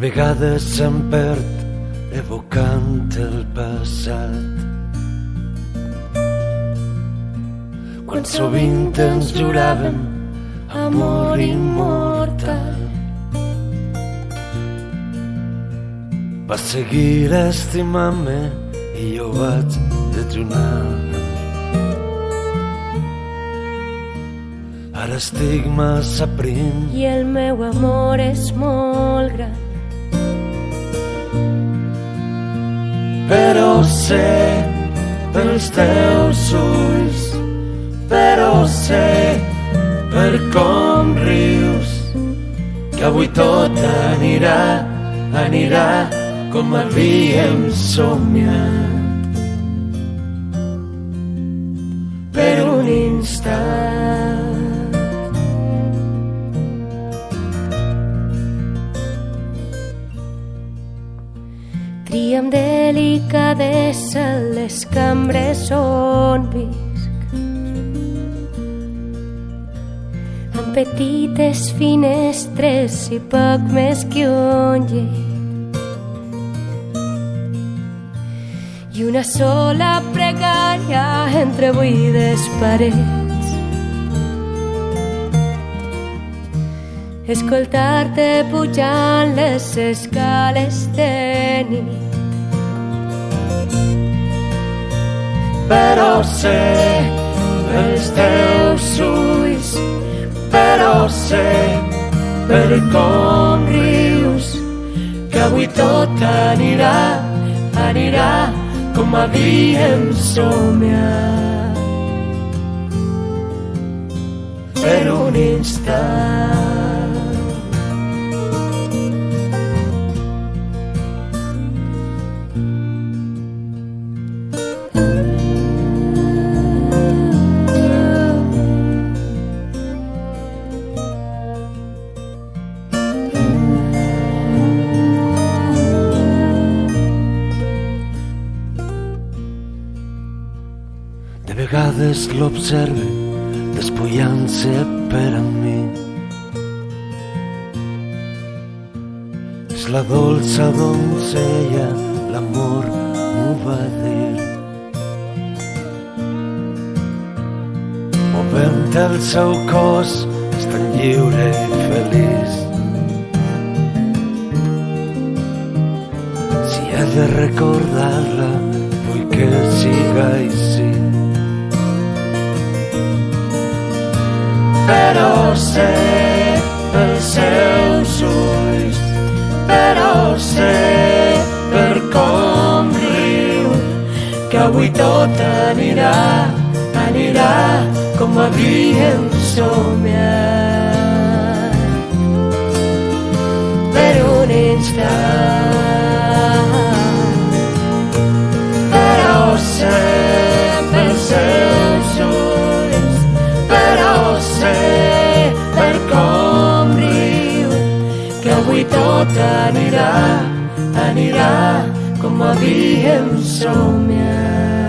vegades se'm perd evocant el passat. Quan sovint ens juràvem amor immortal, va seguir estimant-me i jo vaig dejunar. Ara estic massa prim i el meu amor és molt gran, però sé pels teus ulls, però sé per com rius que avui tot anirà com havíem somiat. Per un instant tria amb delicadesa les cambres on visc, amb petites finestres i poc més que un llit, i una sola pregària entre buides parets. Escoltar-te pujant les escales de nit, però sé pels teus ulls, però sé per com rius que avui tot anirà com havíem somiat. Per un instant de vegades l'observe despullant-se per a mi. És la dolça donzella, l'amor m'ho va dir. Movent el seu cos, és tan lliure i feliç. Si he de recordar-la, vull que siga així. Però sé pels seus ulls, però sé per com riu que avui tot anirà com havíem somiat. Per un instant, però sé pels seus ulls, però sé per com riu que avui tot anirà com havíem somiat.